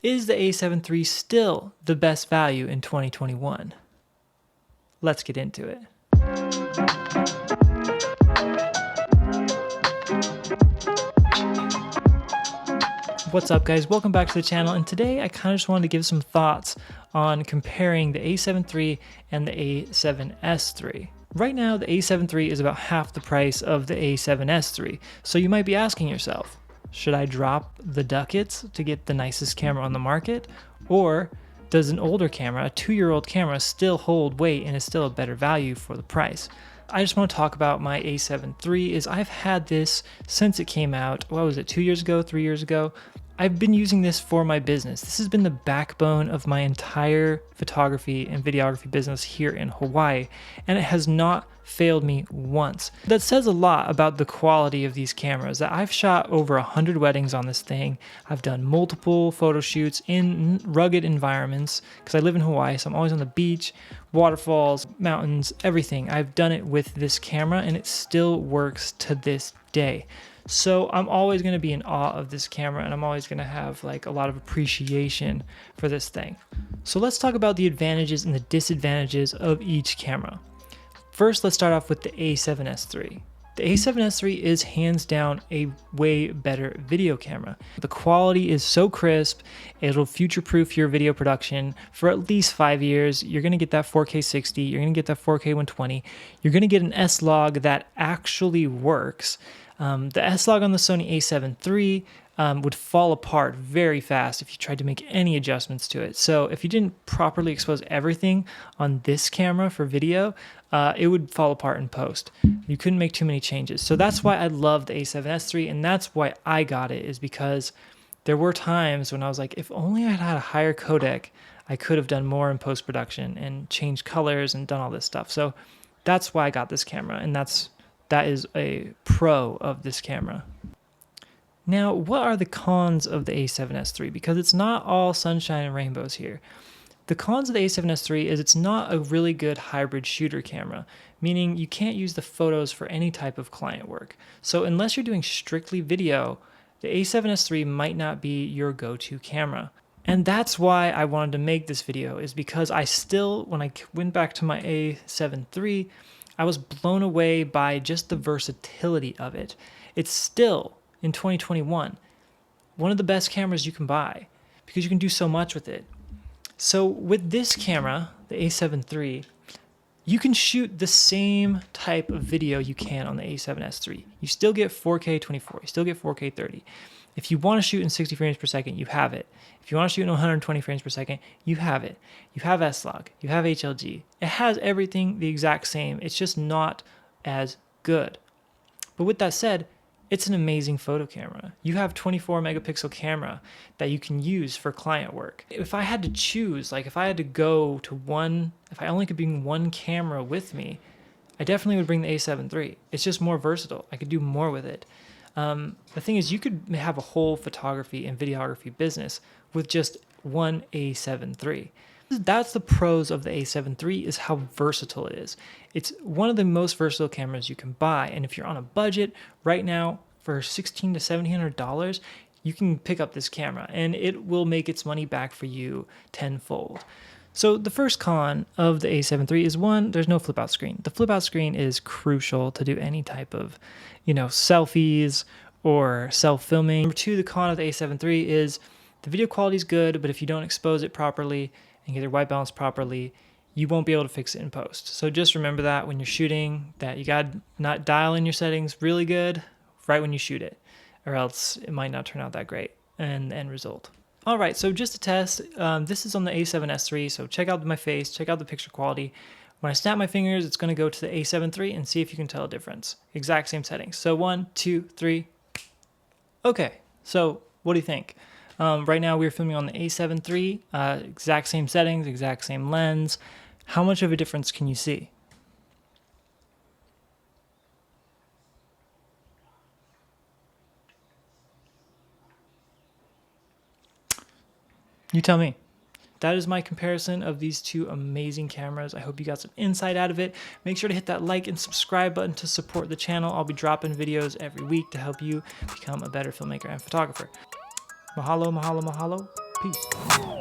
Is the A7 III still the best value in 2021? Let's get into it. What's up, guys? Welcome back to the channel, and today I kind of just wanted to give some thoughts on comparing the A7 III and the A7S III. Right now, the A7 III is about half the price of the A7S III, so you might be asking yourself, should I drop the ducats to get the nicest camera on the market, or does an older camera, a 2-year-old camera, still hold weight and is still a better value for the price? I just want to talk about my A7 III. I've had this since it came out. What was it, 2 years ago, 3 years ago? I've been using this for my business. This has been the backbone of my entire photography and videography business here in Hawaii, and it has not failed me once. That says a lot about the quality of these cameras. That I've shot over 100 weddings on this thing. I've done multiple photo shoots in rugged environments because I live in Hawaii, so I'm always on the beach, waterfalls, mountains, everything. I've done it with this camera and it still works to this day. So I'm always going to be in awe of this camera, and I'm always going to have like a lot of appreciation for this thing. So let's talk about the advantages and the disadvantages of each camera. First, let's start off with the A7S III. The A7S III is hands down a way better video camera. The quality is so crisp, it'll future-proof your video production for at least 5 years. You're gonna get that 4K 60, you're gonna get that 4K 120, you're gonna get an S-Log that actually works. The S-Log on the Sony A7 III would fall apart very fast if you tried to make any adjustments to it. So if you didn't properly expose everything on this camera for video, it would fall apart in post. You couldn't make too many changes. So that's why I love the A7S III, and that's why I got it, is because there were times when I was like, if only I'd had a higher codec, I could have done more in post-production and changed colors and done all this stuff. So that's why I got this camera, and that is a pro of this camera. Now, what are the cons of the A7S III? Because it's not all sunshine and rainbows here. The cons of the A7S III is it's not a really good hybrid shooter camera, meaning you can't use the photos for any type of client work. So unless you're doing strictly video, the A7S III might not be your go-to camera. And that's why I wanted to make this video, is because when I went back to my A7 III, I was blown away by just the versatility of it. It's still, in 2021, one of the best cameras you can buy because you can do so much with it. So with this camera, the A7 III, you can shoot the same type of video you can on the A7S III. You still get 4K 24, you still get 4K 30. If you want to shoot in 60 frames per second, you have it. If you want to shoot in 120 frames per second, you have it. You have S-Log, you have HLG. It has everything the exact same. It's just not as good. But with that said, it's an amazing photo camera. You have 24 megapixel camera that you can use for client work. If I had to choose, like if I had to go to if I only could bring one camera with me, I definitely would bring the A7 III. It's just more versatile. I could do more with it. The thing is, you could have a whole photography and videography business with just one A7 III. That's the pros of the A7 III, is how versatile it is. It's one of the most versatile cameras you can buy, and if you're on a budget right now for $1,600 to $1,700, you can pick up this camera and it will make its money back for you tenfold. So the first con of the A7 III is, one, there's no flip out screen. The flip out screen is crucial to do any type of, selfies or self-filming. Number two, the con of the A7 III is the video quality is good, but if you don't expose it properly and get your white balance properly, you won't be able to fix it in post. So just remember that when you're shooting, that you got to not dial in your settings really good right when you shoot it, or else it might not turn out that great in the end result. All right, so just to test, this is on the A7S III, so check out my face, check out the picture quality. When I snap my fingers, it's going to go to the A7 III and see if you can tell a difference. Exact same settings. So 1, 2, 3. Okay, so what do you think? Right now we're filming on the A7 III, exact same settings, exact same lens. How much of a difference can you see? You tell me. That is my comparison of these two amazing cameras. I hope you got some insight out of it. Make sure to hit that like and subscribe button to support the channel. I'll be dropping videos every week to help you become a better filmmaker and photographer. Mahalo, mahalo, mahalo. Peace.